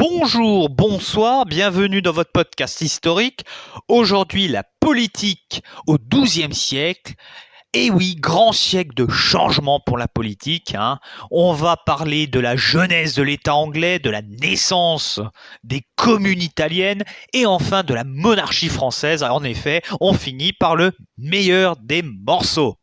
Bonjour, bonsoir, bienvenue dans votre podcast historique. Aujourd'hui, la politique au XIIe siècle. Et oui, grand siècle de changement pour la politique. On va parler de la jeunesse de l'État anglais, de la naissance des communes italiennes et enfin de la monarchie française. En effet, on finit par le meilleur des morceaux.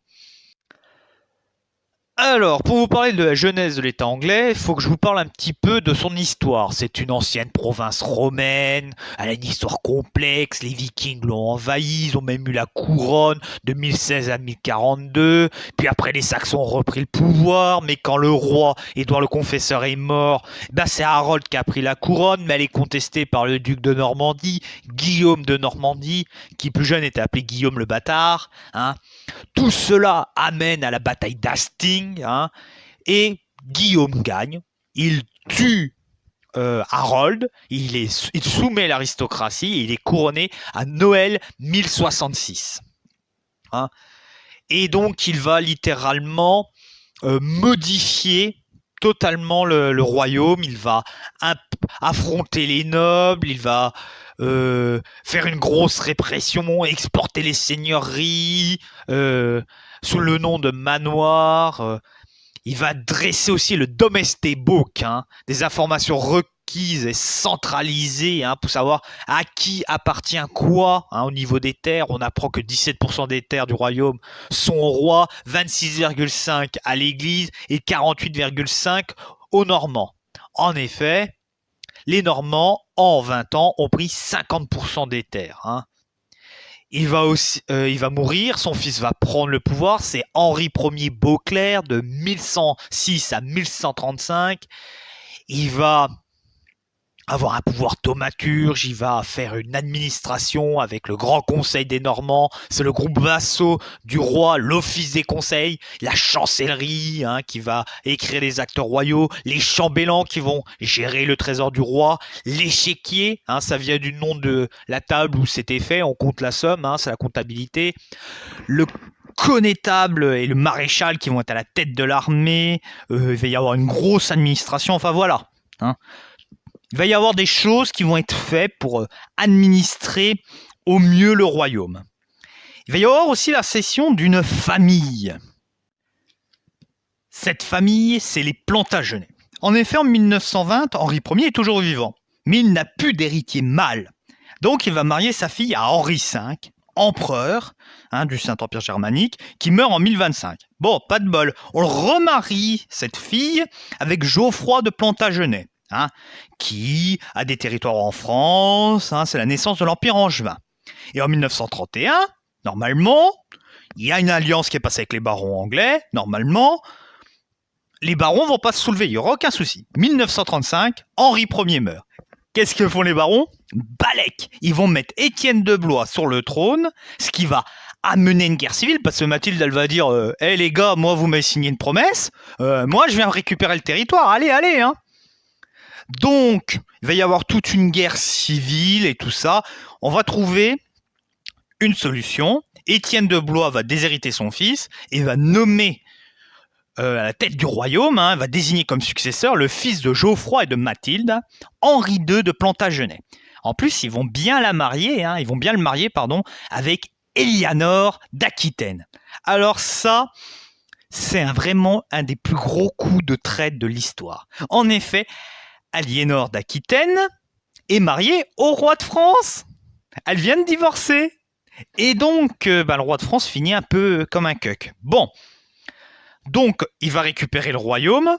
Alors, pour vous parler de la jeunesse de l'État anglais, il faut que je vous parle un petit peu de son histoire. C'est une ancienne province romaine, elle a une histoire complexe, les Vikings l'ont envahi, ils ont même eu la couronne de 1016 à 1042, puis après les Saxons ont repris le pouvoir, mais quand le roi Édouard le Confesseur est mort, c'est Harold qui a pris la couronne, mais elle est contestée par le duc de Normandie, Guillaume de Normandie, qui plus jeune était appelé Guillaume le Bâtard. Tout cela amène à la bataille d'Hastings, et Guillaume gagne. Il tue Harold, il soumet l'aristocratie et il est couronné à Noël 1066. Et donc il va littéralement modifier totalement le royaume. Il va affronter les nobles, il va faire une grosse répression, exporter les seigneuries sous le nom de manoir. Il va dresser aussi le Domesday Book, des informations requises et centralisées pour savoir à qui appartient quoi au niveau des terres. On apprend que 17% des terres du royaume sont au roi, 26,5% à l'église et 48,5% aux Normands. En effet, les Normands, en 20 ans, ont pris 50% des terres. Il va mourir, son fils va prendre le pouvoir, c'est Henri Ier Beauclerc de 1106 à 1135. Il va avoir un pouvoir thaumaturge, il va faire une administration avec le Grand Conseil des Normands, c'est le groupe vassaux du roi, l'Office des conseils, la chancellerie qui va écrire les actes royaux, les chambellans qui vont gérer le trésor du roi, l'échiquier, ça vient du nom de la table où c'était fait, on compte la somme, c'est la comptabilité, le connétable et le maréchal qui vont être à la tête de l'armée, il va y avoir une grosse administration, enfin voilà. Il va y avoir des choses qui vont être faites pour administrer au mieux le royaume. Il va y avoir aussi la cession d'une famille. Cette famille, c'est les Plantagenets. En effet, en 1920, Henri Ier est toujours vivant, mais il n'a plus d'héritier mâle. Donc il va marier sa fille à Henri V, empereur du Saint-Empire germanique, qui meurt en 1025. Bon, pas de bol, on remarie cette fille avec Geoffroy de Plantagenet. Qui a des territoires en France, c'est la naissance de l'Empire angevin. Et en 1931, normalement, il y a une alliance qui est passée avec les barons anglais, normalement, les barons vont pas se soulever, il n'y aura aucun souci. 1935, Henri Ier meurt. Qu'est-ce que font les barons? Balèque. Ils vont mettre Étienne de Blois sur le trône, ce qui va amener une guerre civile, parce que Mathilde, elle va dire « Hey les gars, moi vous m'avez signé une promesse, moi je viens récupérer le territoire, allez, Donc, il va y avoir toute une guerre civile et tout ça. On va trouver une solution. Étienne de Blois va déshériter son fils et va nommer à la tête du royaume, va désigner comme successeur le fils de Geoffroy et de Mathilde, Henri II de Plantagenet. En plus, ils vont bien le marier avec Élianore d'Aquitaine. Alors ça, c'est vraiment un des plus gros coups de traite de l'histoire. En effet, Aliénor d'Aquitaine est mariée au roi de France. Elle vient de divorcer. Et donc, le roi de France finit un peu comme un cuck. Bon. Donc, il va récupérer le royaume,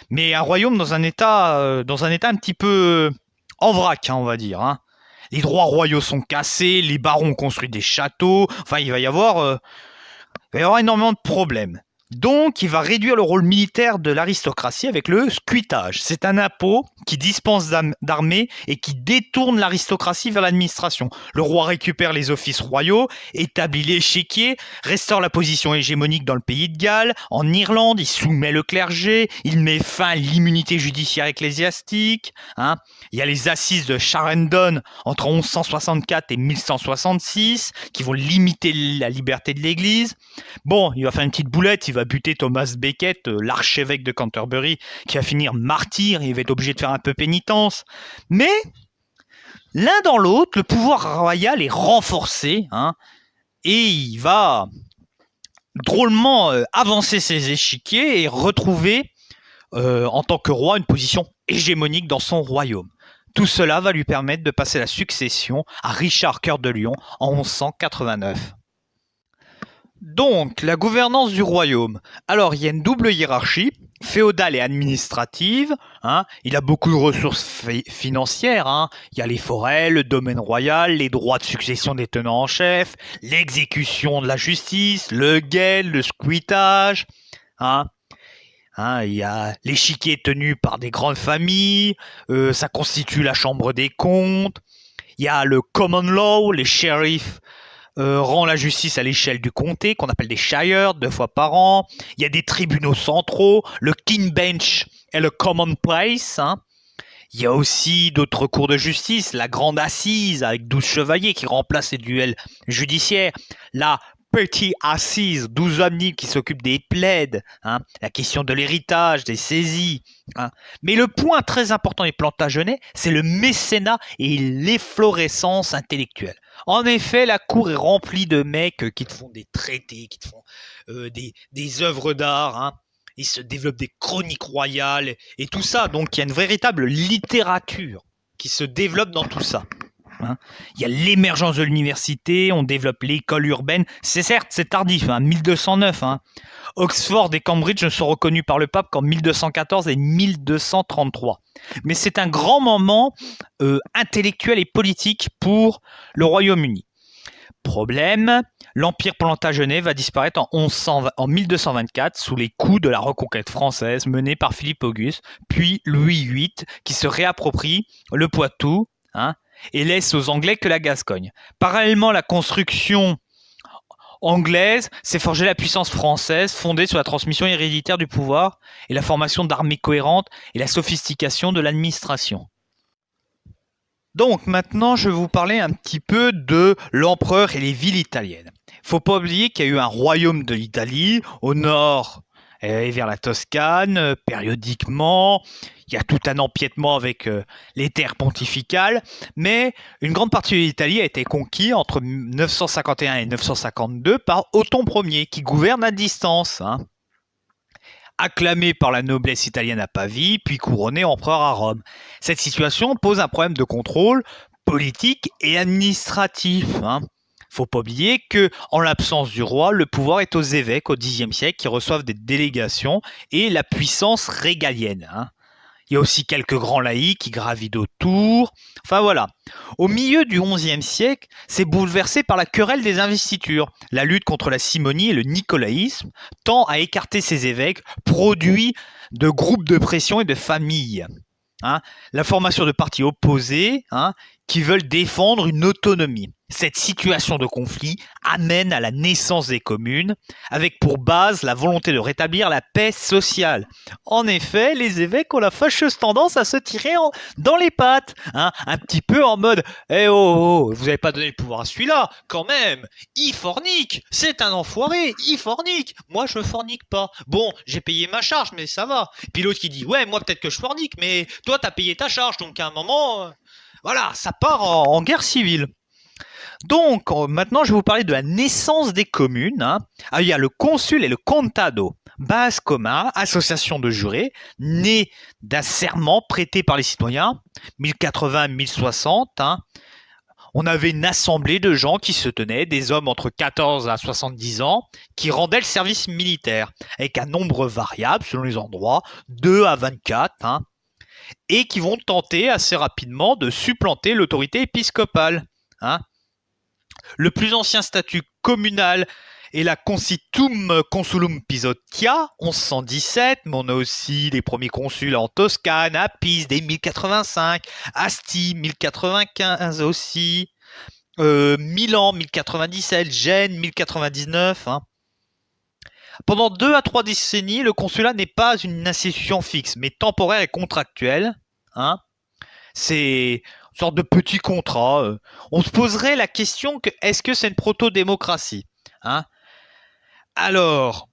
mais un royaume dans un état un petit peu en vrac, on va dire. Les droits royaux sont cassés, les barons ont construit des châteaux. Enfin, il va y avoir énormément de problèmes. Donc, il va réduire le rôle militaire de l'aristocratie avec le scuitage. C'est un impôt qui dispense d'armée et qui détourne l'aristocratie vers l'administration. Le roi récupère les offices royaux, établit l'échiquier, restaure la position hégémonique dans le pays de Galles, en Irlande, il soumet le clergé, il met fin à l'immunité judiciaire ecclésiastique. Il y a les assises de Clarendon entre 1164 et 1166 qui vont limiter la liberté de l'Église. Bon, il va faire une petite boulette, il va va buter Thomas Becket, l'archevêque de Canterbury, qui va finir martyr, il va être obligé de faire un peu pénitence. Mais l'un dans l'autre, le pouvoir royal est renforcé, hein, et il va drôlement avancer ses échiquiers et retrouver en tant que roi une position hégémonique dans son royaume. Tout cela va lui permettre de passer la succession à Richard Cœur de Lion en 1189. Donc, la gouvernance du royaume. Alors, il y a une double hiérarchie, féodale et administrative. Hein. Il a beaucoup de ressources financières. Hein. Il y a les forêts, le domaine royal, les droits de succession des tenants en chef, l'exécution de la justice, le guet, le squittage. Hein. Il y a l'échiquier tenu par des grandes familles, ça constitue la chambre des comptes. Il y a le common law, les shérifs rend la justice à l'échelle du comté, qu'on appelle des shires, 2 fois par an. Il y a des tribunaux centraux, le king bench et le common place. Hein. Il y a aussi d'autres cours de justice, la grande assise avec 12 chevaliers qui remplacent les duels judiciaires, la petit assise, 12 hommes libres qui s'occupent des plaides, hein, la question de l'héritage, des saisies. Hein. Mais le point très important des Plantagenets, c'est le mécénat et l'efflorescence intellectuelle. En effet, la cour est remplie de mecs qui te font des traités, qui te font des œuvres d'art, hein. Il se développe des chroniques royales et tout ça. Donc il y a une véritable littérature qui se développe dans tout ça. Hein. Il y a l'émergence de l'université, on développe l'école urbaine. C'est tardif, hein, 1209. Hein. Oxford et Cambridge ne sont reconnus par le pape qu'en 1214 et 1233. Mais c'est un grand moment intellectuel et politique pour le Royaume-Uni. Problème, l'Empire plantagenet va disparaître en 1224 sous les coups de la reconquête française menée par Philippe Auguste, puis Louis VIII qui se réapproprie le Poitou, hein, et laisse aux Anglais que la Gascogne. Parallèlement, la construction anglaise s'est forgée la puissance française fondée sur la transmission héréditaire du pouvoir et la formation d'armées cohérentes et la sophistication de l'administration. Donc maintenant, je vais vous parler un petit peu de l'empereur et les villes italiennes. Faut pas oublier qu'il y a eu un royaume de l'Italie au nord et vers la Toscane, périodiquement. Il y a tout un empiètement avec les terres pontificales, mais une grande partie de l'Italie a été conquise entre 951 et 952 par Othon Ier, qui gouverne à distance. Hein. Acclamé par la noblesse italienne à Pavie, puis couronné empereur à Rome. Cette situation pose un problème de contrôle politique et administratif. Hein. Faut pas oublier que, en l'absence du roi, le pouvoir est aux évêques au Xe siècle qui reçoivent des délégations et la puissance régalienne. Hein. Il y a aussi quelques grands laïcs qui gravitent autour. Enfin voilà. Au milieu du XIe siècle, c'est bouleversé par la querelle des investitures. La lutte contre la simonie et le nicolaïsme tend à écarter ces évêques, produit de groupes de pression et de familles. Hein, la formation de partis opposés qui veulent défendre une autonomie. Cette situation de conflit amène à la naissance des communes, avec pour base la volonté de rétablir la paix sociale. En effet, les évêques ont la fâcheuse tendance à se tirer dans les pattes, un petit peu en mode « Eh oh, vous n'avez pas donné le pouvoir à celui-là, quand même, il fornique, c'est un enfoiré, il fornique, moi je fornique pas. Bon, j'ai payé ma charge, mais ça va. » Puis l'autre qui dit « Ouais, moi peut-être que je fornique, mais toi t'as payé ta charge, donc à un moment... Voilà, ça part en guerre civile. Donc, maintenant, je vais vous parler de la naissance des communes. Il y a le consul et le contado. Base commun, association de jurés, née d'un serment prêté par les citoyens, 1080-1060. On avait une assemblée de gens qui se tenaient, des hommes entre 14 à 70 ans, qui rendaient le service militaire, avec un nombre variable selon les endroits, 2 à 24, et qui vont tenter assez rapidement de supplanter l'autorité épiscopale. Le plus ancien statut communal est la Concitum Consulum Pisotia, 1117, mais on a aussi les premiers consuls en Toscane, à Pise, dès 1085, Asti, 1095 aussi, Milan, 1097, Gênes, 1099. Pendant 2 à 3 décennies, le consulat n'est pas une institution fixe, mais temporaire et contractuelle. C'est une sorte de petit contrat. On se poserait la question que est-ce que c'est une proto-démocratie? Alors,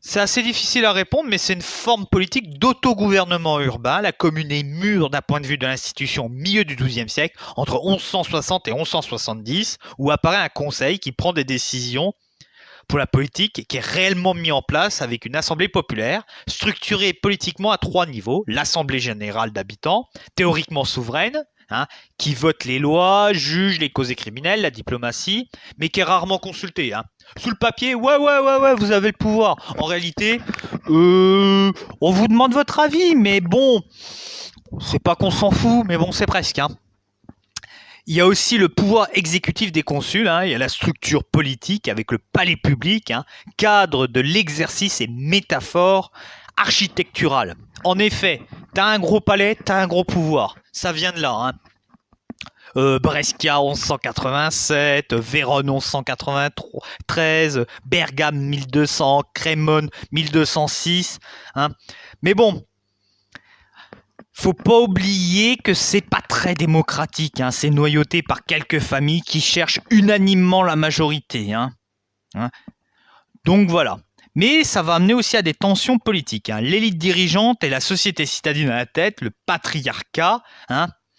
C'est assez difficile à répondre, mais c'est une forme politique d'autogouvernement urbain. La commune est mûre d'un point de vue de l'institution au milieu du XIIe siècle, entre 1160 et 1170, où apparaît un conseil qui prend des décisions pour la politique qui est réellement mis en place avec une assemblée populaire, structurée politiquement à 3 niveaux. L'assemblée générale d'habitants, théoriquement souveraine, qui vote les lois, juge les causés criminelles, la diplomatie, mais qui est rarement consultée. Sous le papier, ouais, vous avez le pouvoir. En réalité, on vous demande votre avis, mais bon, c'est pas qu'on s'en fout, mais bon, c'est presque. Il y a aussi le pouvoir exécutif des consuls, il y a la structure politique avec le palais public, cadre de l'exercice et métaphore architecturale. En effet, t'as un gros palais, t'as un gros pouvoir. Ça vient de là. Brescia 1187, Vérone 1193, Bergame 1200, Crémone 1206. Mais bon, faut pas oublier que c'est pas très démocratique. C'est noyauté par quelques familles qui cherchent unanimement la majorité. Donc voilà. Mais ça va amener aussi à des tensions politiques. L'élite dirigeante et la société citadine à la tête, le patriarcat,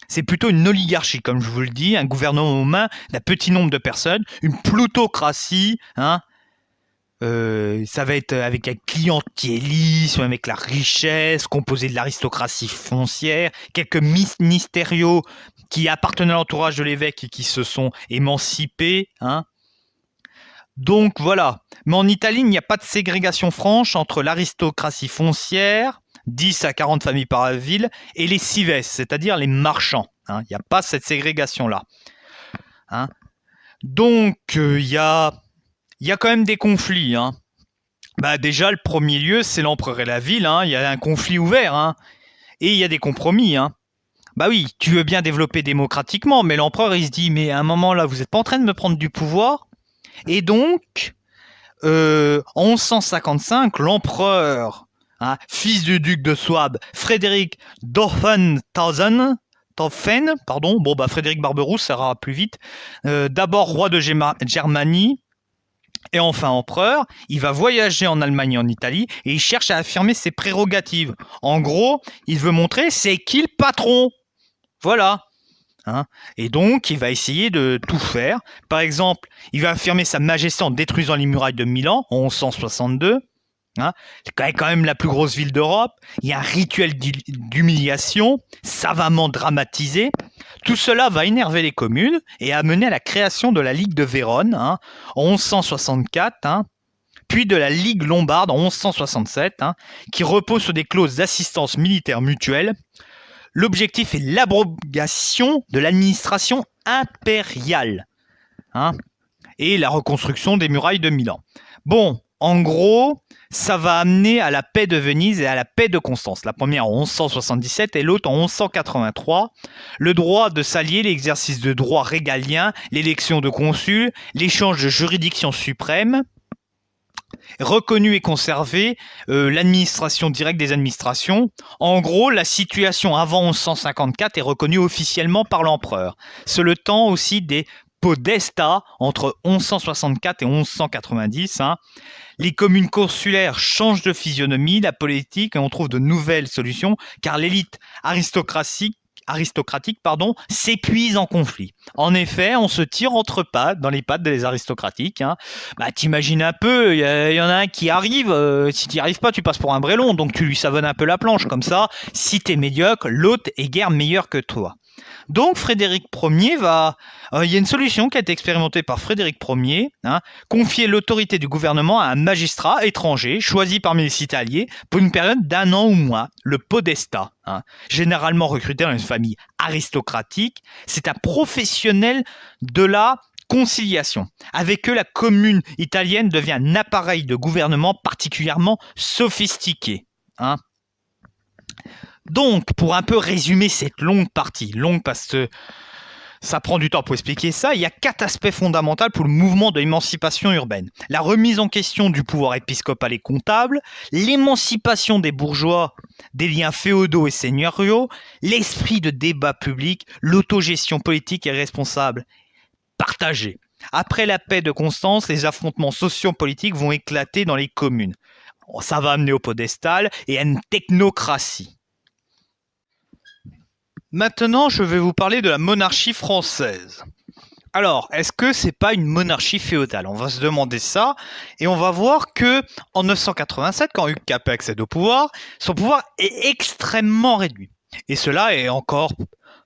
c'est plutôt une oligarchie, comme je vous le dis, un gouvernement aux mains d'un petit nombre de personnes, une plutocratie, ça va être avec un clientélisme, avec la richesse, composé de l'aristocratie foncière, quelques ministériaux qui appartenaient à l'entourage de l'évêque et qui se sont émancipés, Donc voilà. Mais en Italie, il n'y a pas de ségrégation franche entre l'aristocratie foncière, 10 à 40 familles par ville, et les cives, c'est-à-dire les marchands. Il n'y a pas cette ségrégation-là. Donc, il y a quand même des conflits. Déjà, le premier lieu, c'est l'empereur et la ville. Il y a un conflit ouvert. Et il y a des compromis. Oui, tu veux bien développer démocratiquement, mais l'empereur, il se dit, mais à un moment là, vous n'êtes pas en train de me prendre du pouvoir. Et donc, en 1155, l'empereur, fils du duc de Souabe, Frédéric Dauphin-Taufen, Frédéric Barberousse, ça ira plus vite, d'abord roi de Germanie, et enfin empereur, il va voyager en Allemagne et en Italie, et il cherche à affirmer ses prérogatives. En gros, il veut montrer c'est qui le patron. Voilà. Et donc, il va essayer de tout faire. Par exemple, il va affirmer sa majesté en détruisant les murailles de Milan en 1162. C'est quand même la plus grosse ville d'Europe. Il y a un rituel d'humiliation savamment dramatisé. Tout cela va énerver les communes et amener à la création de la Ligue de Vérone en 1164, puis de la Ligue lombarde en 1167, qui repose sur des clauses d'assistance militaire mutuelle. L'objectif est l'abrogation de l'administration impériale et la reconstruction des murailles de Milan. Bon, en gros, ça va amener à la paix de Venise et à la paix de Constance. La première en 1177 et l'autre en 1183. Le droit de s'allier, l'exercice de droits régaliens, l'élection de consuls, l'échange de juridictions suprêmes, reconnu et conservé l'administration directe des administrations. En gros, la situation avant 1154 est reconnue officiellement par l'empereur. C'est le temps aussi des podestats entre 1164 et 1190. Les communes consulaires changent de physionomie, la politique, et on trouve de nouvelles solutions, car l'élite aristocratique s'épuise en conflit. En effet, on se tire dans les pattes des aristocratiques. T'imagines un peu, il y en a un qui arrive, si tu n'y arrives pas, tu passes pour un brélon, donc tu lui savonnes un peu la planche, comme ça, si t'es médiocre, l'autre est guère meilleur que toi. Donc Frédéric Ier il y a une solution qui a été expérimentée par Frédéric Ier, confier l'autorité du gouvernement à un magistrat étranger choisi parmi les citaliers pour une période d'1 an ou moins, le podestat. Généralement recruté dans une famille aristocratique, c'est un professionnel de la conciliation. Avec eux, la commune italienne devient un appareil de gouvernement particulièrement sophistiqué. Donc, pour un peu résumer cette longue partie, longue parce que ça prend du temps pour expliquer ça, il y a 4 aspects fondamentaux pour le mouvement de l'émancipation urbaine. La remise en question du pouvoir épiscopal et comptable, l'émancipation des bourgeois des liens féodaux et seigneuriaux, l'esprit de débat public, l'autogestion politique et responsable partagée. Après la paix de Constance, les affrontements socio-politiques vont éclater dans les communes. Ça va amener au podestal et à une technocratie. Maintenant, je vais vous parler de la monarchie française. Alors, est-ce que c'est pas une monarchie féodale? On va se demander ça, et on va voir que en 987, quand Hugues Capet accède au pouvoir, son pouvoir est extrêmement réduit. Et cela est encore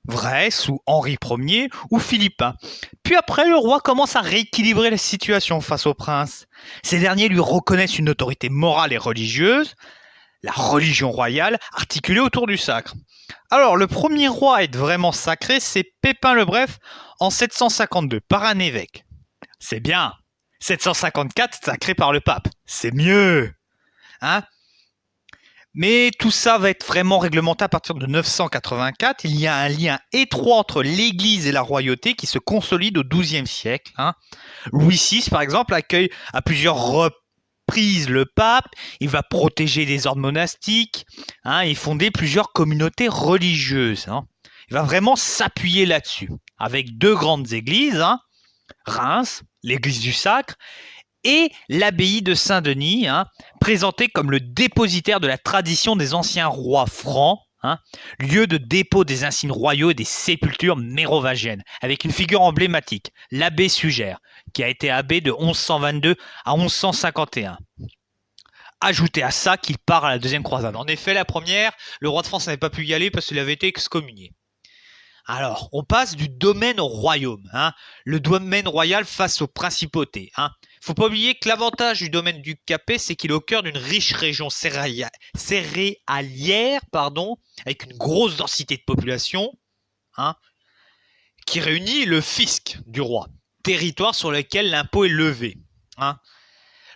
vrai sous Henri Ier ou Philippe I. Puis après, le roi commence à rééquilibrer la situation face au prince. Ces derniers lui reconnaissent une autorité morale et religieuse, la religion royale, articulée autour du sacre. Alors, le premier roi à être vraiment sacré, c'est Pépin le Bref en 752, par un évêque. C'est bien. 754, sacré par le pape. C'est mieux. Hein? Mais tout ça va être vraiment réglementé à partir de 984. Il y a un lien étroit entre l'Église et la royauté qui se consolide au XIIe siècle. Hein? Louis VI, par exemple, accueille à plusieurs reprises le pape. Il va protéger les ordres monastiques, hein, et fonder plusieurs communautés religieuses. Hein. Il va vraiment s'appuyer là-dessus, avec deux grandes églises, hein, Reims, l'église du Sacre, et l'abbaye de Saint-Denis, hein, présentée comme le dépositaire de la tradition des anciens rois francs, hein, lieu de dépôt des insignes royaux et des sépultures mérovingiennes, avec une figure emblématique, l'abbé Sugère, qui a été abbé de 1122 à 1151. Ajoutez à ça qu'il part à la deuxième croisade. En effet, la première, le roi de France n'avait pas pu y aller parce qu'il avait été excommunié. Alors, on passe du domaine au royaume, hein, le domaine royal face aux principautés. Hein. Faut pas oublier que l'avantage du domaine du Capet, c'est qu'il est au cœur d'une riche région céréalière, avec une grosse densité de population, hein, qui réunit le fisc du roi, territoire sur lequel l'impôt est levé. Hein.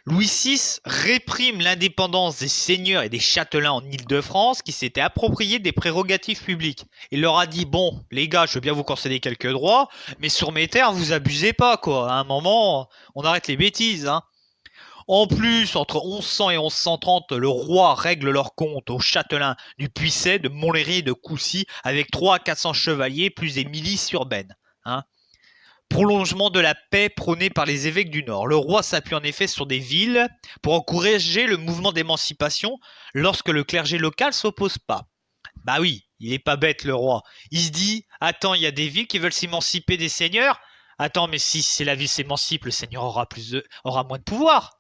Louis VI réprime l'indépendance des seigneurs et des châtelains en Île-de-France qui s'étaient appropriés des prérogatives publiques. Il leur a dit, bon, les gars, je veux bien vous concéder quelques droits, mais sur mes terres, vous abusez pas, quoi. À un moment, on arrête les bêtises, hein. En plus, entre 1100 et 1130, le roi règle leur compte aux châtelains du Puisset, de Montlhéry et de Coucy, avec 300 à 400 chevaliers, plus des milices urbaines. Hein. Prolongement de la paix prônée par les évêques du Nord. Le roi s'appuie en effet sur des villes pour encourager le mouvement d'émancipation lorsque le clergé local s'oppose pas. Bah oui, il est pas bête le roi. Il se dit, attends, il y a des villes qui veulent s'émanciper des seigneurs. Attends, mais si la ville s'émancipe, le seigneur aura moins de pouvoir.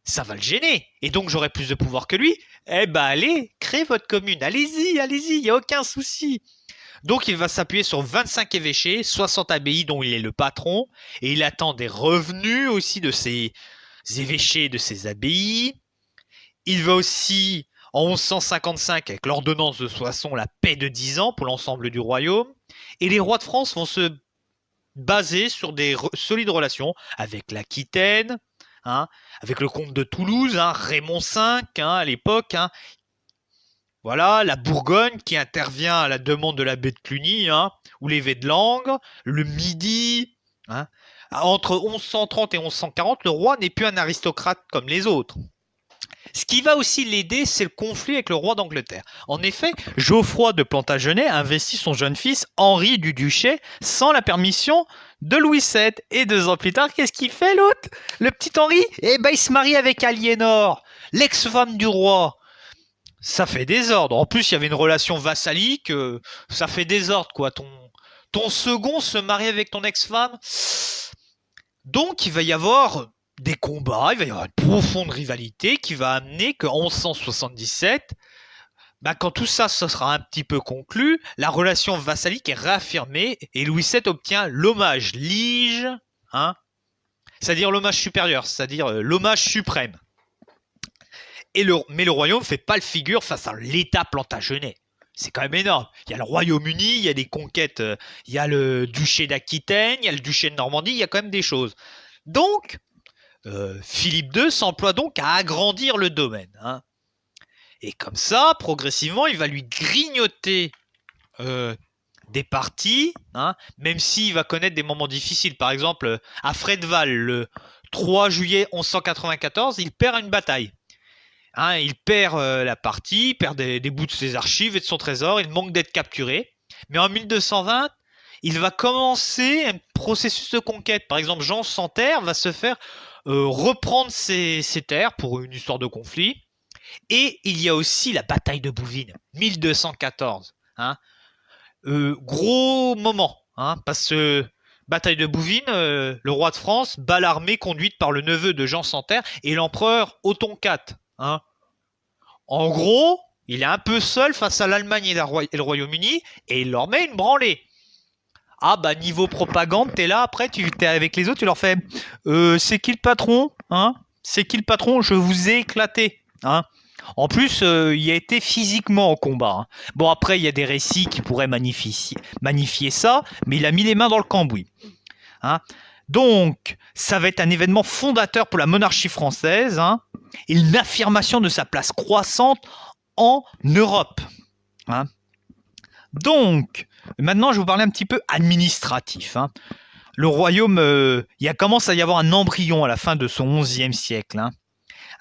Ça va le gêner. Et donc j'aurai plus de pouvoir que lui. Eh ben allez, créez votre commune. Allez-y, il n'y a aucun souci. Donc il va s'appuyer sur 25 évêchés, 60 abbayes dont il est le patron, et il attend des revenus aussi de ces évêchés, de ces abbayes. Il va aussi, en 1155, avec l'ordonnance de Soissons, la paix de 10 ans pour l'ensemble du royaume. Et les rois de France vont se baser sur des solides relations avec l'Aquitaine, hein, avec le comte de Toulouse, hein, Raymond V, hein, à l'époque, hein. Voilà, la Bourgogne qui intervient à la demande de l'abbé de Cluny, hein, ou l'évêché de Langres, le Midi. Hein. Entre 1130 et 1140, le roi n'est plus un aristocrate comme les autres. Ce qui va aussi l'aider, c'est le conflit avec le roi d'Angleterre. En effet, Geoffroy de Plantagenet investit son jeune fils Henri du Duché sans la permission de Louis VII. Et 2 ans plus tard, qu'est-ce qu'il fait l'autre? Le petit Henri? Eh ben, il se marie avec Aliénor, l'ex-femme du roi. Ça fait désordre. En plus, il y avait une relation vassalique. Ça fait désordre, quoi. Ton second se marie avec ton ex-femme. Donc, il va y avoir des combats. Il va y avoir une profonde rivalité qui va amener qu'en 1177, quand tout ça se sera un petit peu conclu, la relation vassalique est réaffirmée et Louis VII obtient l'hommage lige, hein, c'est-à-dire l'hommage supérieur, c'est-à-dire l'hommage suprême. Mais le royaume ne fait pas le figure face à l'État plantagenet. C'est quand même énorme. Il y a le Royaume-Uni, il y a des conquêtes, il y a le duché d'Aquitaine, il y a le duché de Normandie, il y a quand même des choses. Donc, Philippe II s'emploie donc à agrandir le domaine. Hein. Et comme ça, progressivement, il va lui grignoter des parties, hein, même s'il va connaître des moments difficiles. Par exemple, à Fredval, le 3 juillet 1194, il perd une bataille. Hein, il perd la partie, il perd des bouts de ses archives et de son trésor, il manque d'être capturé. Mais en 1220, il va commencer un processus de conquête. Par exemple, Jean sans terre va se faire reprendre ses terres pour une histoire de conflit. Et il y a aussi la bataille de Bouvines, 1214. Hein. Gros moment, hein, parce que bataille de Bouvines, le roi de France bat l'armée conduite par le neveu de Jean sans Terre et l'empereur Othon IV. Hein. En gros, il est un peu seul face à l'Allemagne et le Royaume-Uni et il leur met une branlée. Ah bah niveau propagande, t'es là, après tu t'es avec les autres, tu leur fais c'est qui le patron, hein? C'est qui le patron? Je vous ai éclaté, hein? En plus, il a été physiquement au combat. Hein. Bon après, il y a des récits qui pourraient magnifier ça, mais il a mis les mains dans le cambouis. Hein. Donc, ça va être un événement fondateur pour la monarchie française, hein, et une affirmation de sa place croissante en Europe. Hein. Donc, maintenant, je vais vous parler un petit peu administratif. Hein. Le royaume, il commence à y avoir un embryon à la fin de son XIe siècle. Hein.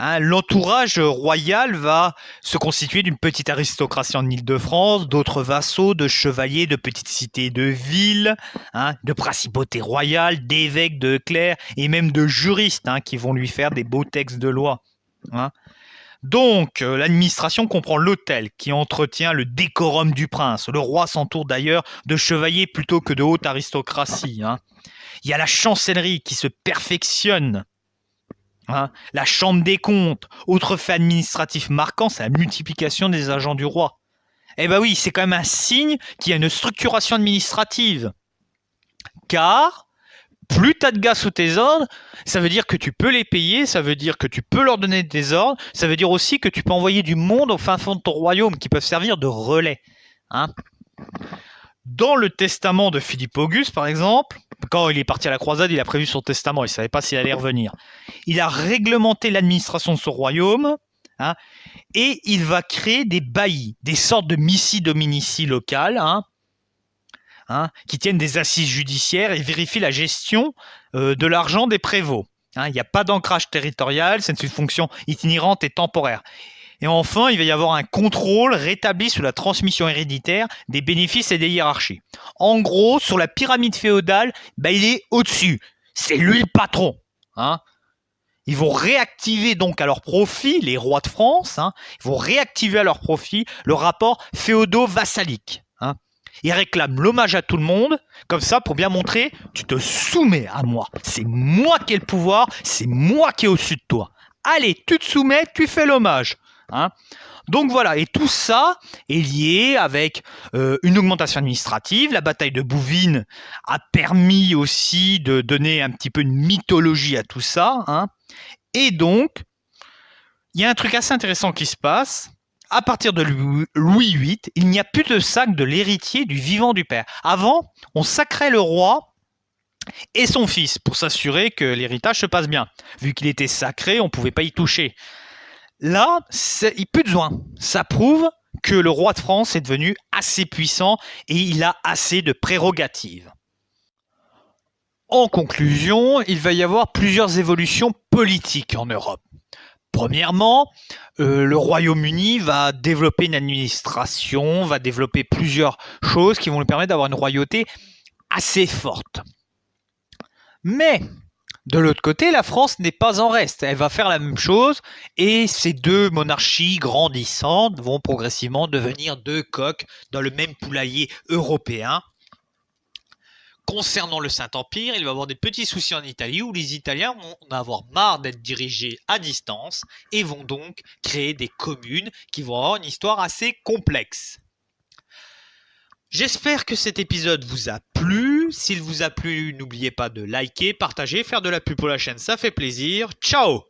Hein, l'entourage royal va se constituer d'une petite aristocratie en Île-de-France, d'autres vassaux, de chevaliers, de petites cités, de villes, hein, de principautés royales, d'évêques, de clercs et même de juristes hein, qui vont lui faire des beaux textes de loi. Hein. Donc, l'administration comprend l'hôtel qui entretient le décorum du prince. Le roi s'entoure d'ailleurs de chevaliers plutôt que de haute aristocratie. Hein. Il y a la chancellerie qui se perfectionne. Hein. La chambre des comptes, autre fait administratif marquant, c'est la multiplication des agents du roi. Eh ben oui, c'est quand même un signe qu'il y a une structuration administrative. Car, plus tu as de gars sous tes ordres, ça veut dire que tu peux les payer, ça veut dire que tu peux leur donner des ordres, ça veut dire aussi que tu peux envoyer du monde au fin fond de ton royaume qui peuvent servir de relais. Hein. Dans le testament de Philippe Auguste, par exemple, quand il est parti à la croisade, il a prévu son testament, il ne savait pas s'il allait revenir. Il a réglementé l'administration de son royaume, hein, et il va créer des baillis, des sortes de missi dominici locales, hein, qui tiennent des assises judiciaires et vérifient la gestion de l'argent des prévôts. Hein, il n'y a pas d'ancrage territorial, c'est une fonction itinérante et temporaire. Et enfin, il va y avoir un contrôle rétabli sur la transmission héréditaire des bénéfices et des hiérarchies. En gros, sur la pyramide féodale, il est au-dessus. C'est lui le patron. Hein. Ils vont réactiver donc à leur profit, les rois de France, hein, ils vont réactiver à leur profit le rapport féodo-vassalique. Hein. Ils réclament l'hommage à tout le monde, comme ça, pour bien montrer, tu te soumets à moi. C'est moi qui ai le pouvoir, c'est moi qui est au-dessus de toi. Allez, tu te soumets, tu fais l'hommage. Hein. Donc voilà, et tout ça est lié avec une augmentation administrative. La bataille de Bouvines a permis aussi de donner un petit peu une mythologie à tout ça. Hein. Et donc, il y a un truc assez intéressant qui se passe. À partir de Louis VIII, il n'y a plus de sac de l'héritier du vivant du père. Avant, on sacrait le roi et son fils pour s'assurer que l'héritage se passe bien. Vu qu'il était sacré, on ne pouvait pas y toucher. Là, il n'y a plus besoin. Ça prouve que le roi de France est devenu assez puissant et il a assez de prérogatives. En conclusion, il va y avoir plusieurs évolutions politiques en Europe. Premièrement, le Royaume-Uni va développer une administration, va développer plusieurs choses qui vont lui permettre d'avoir une royauté assez forte. Mais de l'autre côté, la France n'est pas en reste. Elle va faire la même chose et ces deux monarchies grandissantes vont progressivement devenir deux coqs dans le même poulailler européen. Concernant le Saint-Empire, il va y avoir des petits soucis en Italie où les Italiens vont en avoir marre d'être dirigés à distance et vont donc créer des communes qui vont avoir une histoire assez complexe. J'espère que cet épisode vous a plu. S'il vous a plu, n'oubliez pas de liker, partager, faire de la pub pour la chaîne, ça fait plaisir. Ciao!